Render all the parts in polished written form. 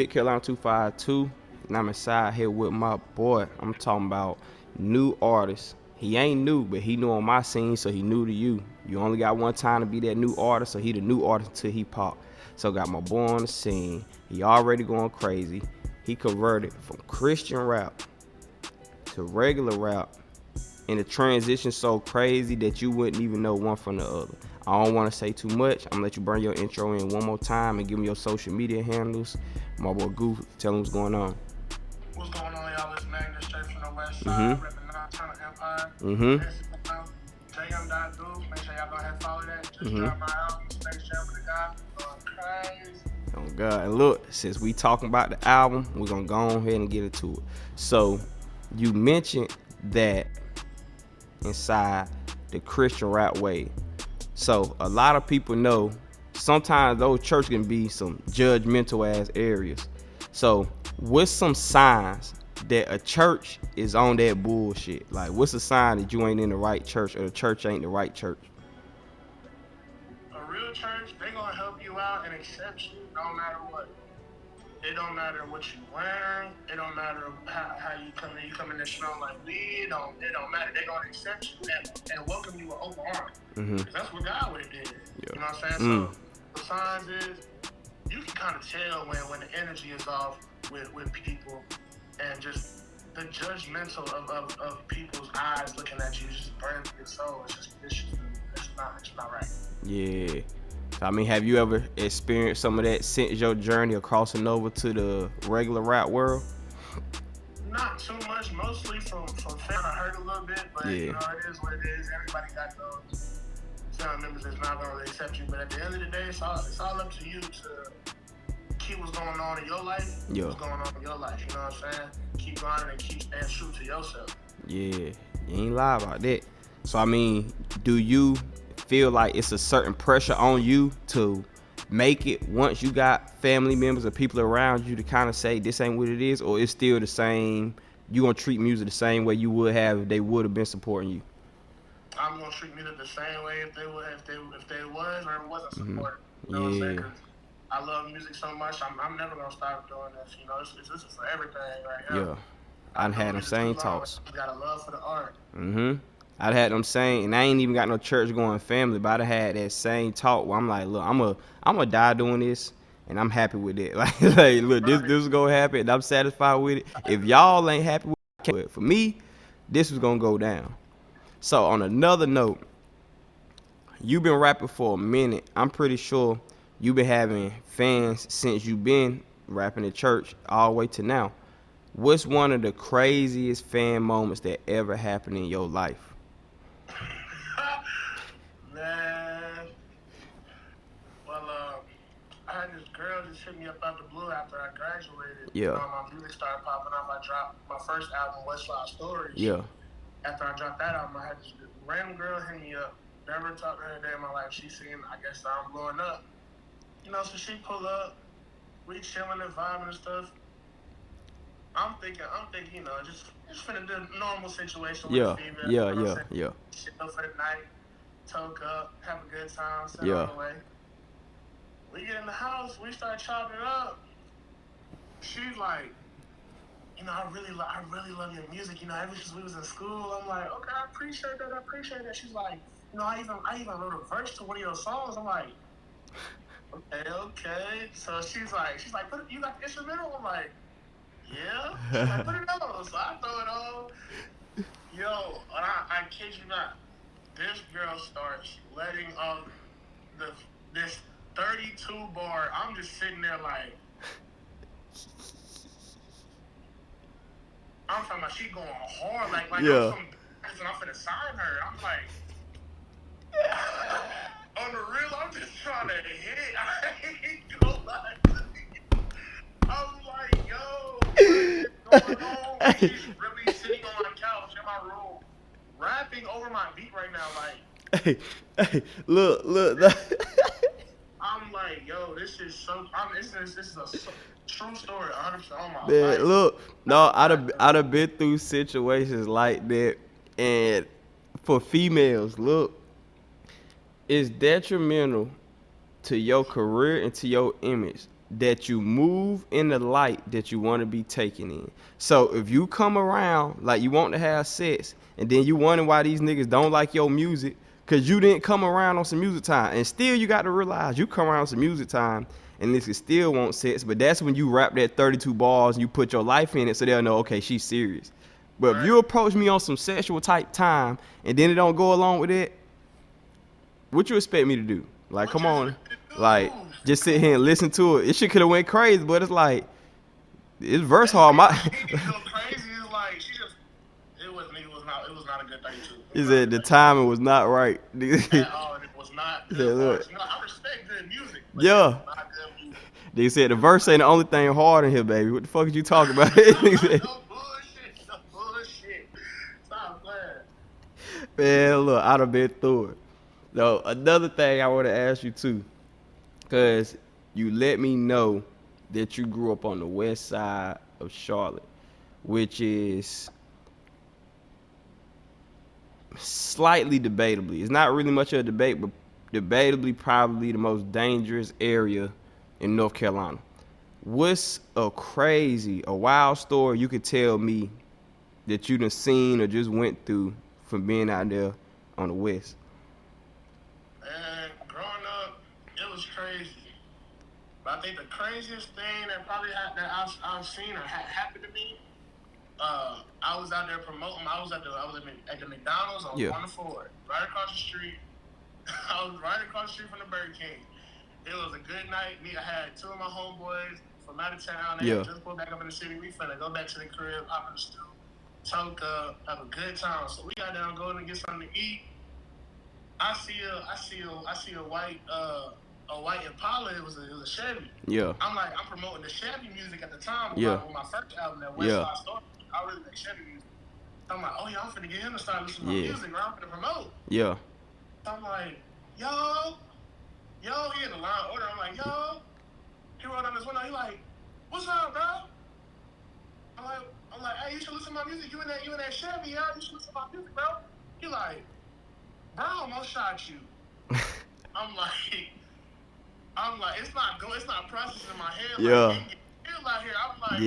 Big Carolina 252, and I'm inside here with my boy. I'm talking about new artist. He ain't new, but he new on my scene, so he new to you. You only got one time to be that new artist, so he the new artist until he pop. So got my boy on the scene. He already going crazy. He converted from Christian rap to regular rap, and the transition so crazy that you wouldn't even know one from the other. I don't want to say too much. I'm gonna let you burn your intro in one more time and give me your social media handles. My boy Goof, tell him what's going on. What's going on, y'all? It's Magnet straight from the west side, Mm-hmm. repping Nocturnal Empire. Mm-hmm. Instagram, JM GOOF. Make sure y'all go ahead and follow that. Just Mm-hmm. dropped my album, Space Jam with the guy. Going crazy. Oh God, and look, since we talking about the album, we're gonna go on ahead and get into it. So, you mentioned that inside the Christian rap way. So a lot of people know sometimes those churches can be some judgmental ass areas. So what's some signs that a church is on that bullshit? Like what's a sign that you ain't in the right church or the church ain't the right church? A real church, they gonna help you out and accept you no matter what. It don't matter what you wearing. It don't matter how you come in. You come in there smelling like weed. It don't matter. They gonna accept you and welcome you with open arms. Mm-hmm. That's what God would have did. Yeah. You know what I'm saying? So the signs is you can kind of tell when the energy is off with people and just the judgmental of people's eyes looking at you just burns your soul. It's not right. Yeah. I mean, have you ever experienced some of that since your journey of crossing over to the regular rap world? Not too much, mostly from family. I heard a little bit, but Yeah. you know, it is what it is. Everybody got those family members that's not gonna accept you. But at the end of the day, it's all up to you to keep what's going on in your life. Yeah. What's going on in your life? You know what I'm saying? Keep grinding and keep staying true to yourself. Yeah, you ain't lie about that. So I mean, do you feel like it's a certain pressure on you to make it once you got family members or people around you to kind of say this ain't what it is, or it's still the same? You gonna treat music the same way you would have if they would have been supporting you? I'm gonna treat music the same way if they was or it wasn't Mm-hmm. supported. You know what I'm saying? Yeah, 'Cause I love music so much. I'm never gonna stop doing this. You know, this is for everything right here. yeah. I'd had them same talks. You got a love for the art. Mm-hmm. I'd had them same, and I ain't even got no church going family, but I had that same talk where I'm like, look, I'm a die doing this, and I'm happy with it. Like look, this is gonna happen, and I'm satisfied with it. If y'all ain't happy with it, I can't do it. For me, this was gonna go down. So on another note, you've been rapping for a minute. I'm pretty sure you've been having fans since you've been rapping in church all the way to now. What's one of the craziest fan moments that ever happened in your life? Man, well, I had this girl just hit me up out the blue after I graduated. Yeah. My music started popping off. I dropped my first album, West Side Stories. Yeah. After I dropped that album, I had this random girl hit me up. Never talked to her a day in my life. She seen, I guess, I'm blowing up. You know, so she pull up. We chilling and vibing and stuff. I'm thinking, you know, just finna do a normal situation with Yeah. the female. Yeah. You know Yeah. what I'm saying? Yeah. Chill for the night, toke up, have a good time, sit Yeah. on the way. We get in the house, we start chopping it up. She's like, you know, I really love your music. You know, ever since we was in school, I'm like, okay, I appreciate that. She's like, you know, I even wrote a verse to one of your songs. I'm like, okay. So she's like, you got the instrumental? I'm like, yeah. She's like, put it on. So I throw it on. Yo, and I kid you not, this girl starts letting off this 32 bar. I'm just sitting there like, I'm talking about she going hard, like Yeah. I'm finna sign her. I'm like, on the real, I'm just trying to hit. I ain't gonna lie to you. I'm like, yo, what is going on? She's really sitting on my couch in my room, rapping over my beat right now, like. Hey, look. I'm like, yo, this is so. This is a true story, 100% on my Man, life. look, no, I'd have been through situations like that, and for females, look, it's detrimental to your career and to your image that you move in the light that you want to be taken in. So if you come around like you want to have sex, and then you wonder why these niggas don't like your music, because you didn't come around on some music time. And still you got to realize you come around some music time and niggas still want sex, but that's when you rap that 32 bars and you put your life in it so they'll know, okay, she's serious. But if you approach me on some sexual type time and then it don't go along with it, what you expect me to do? Like, come on. Like, just sit here and listen to it. It shit could have went crazy, but it's like, it's verse hard. It go crazy. It's like she just. It was not a good thing too. He said the timing was not right. At all, it was not good. You know, I respect good music. But yeah. It was not good music. They said the verse ain't the only thing hard in here, baby. What the fuck is you talking about? No bullshit. No bullshit. Stop playing. Man, look, I'd have been through it. So another thing I want to ask you too, because you let me know that you grew up on the west side of Charlotte, which is slightly debatably. It's not really much of a debate, but debatably probably the most dangerous area in North Carolina. What's a wild story you could tell me that you done seen or just went through from being out there on the west? Man, growing up, it was crazy. But I think the craziest thing that probably I've seen or happened to me, I was out there promoting. I was at the McDonald's on Warner Ford, right across the street. I was right across the street from the Burger King. It was a good night. I had two of my homeboys from out of town. They had just pulled back up in the city. We finna go back to the crib, hop in the stew, talk up, have a good time. So we got down going to get something to eat. I see a white Impala. It was a Chevy. Yeah. I'm promoting the Chevy music at the time. With my first album, that West Side Story. I really like Chevy music. I'm like, oh yeah, I'm finna get him to start listening to my music. Right? I'm finna promote. Yeah. So I'm like, yo, he in the line order. I'm like, yo. He rolled down this window. He like, what's up, bro? I'm like, hey, you should listen to my music. You in that Chevy, yeah? You should listen to my music, bro. He like, bro, I almost shot you. I'm like, it's not processing in my head. Like, he out here. I'm like,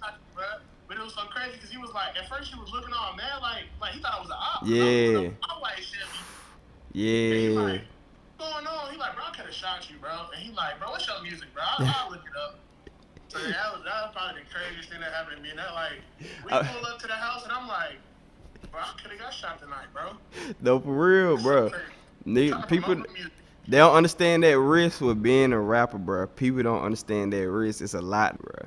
like, bro. But it was so crazy because he was like, at first he was looking all mad, like he thought it was an op. Yeah. I'm white Chevy. Yeah. And he like, what's going on? He like, bro, I could have shot you, bro. And he like, bro, what's your music, bro? I'll look it up. So that was probably the craziest thing that happened to me. And that like, we pull up to the house and I'm like, bro, I could have got shot tonight, bro. No, for real, bro. People, they don't understand that risk with being a rapper, bro. People don't understand that risk. It's a lot, bro.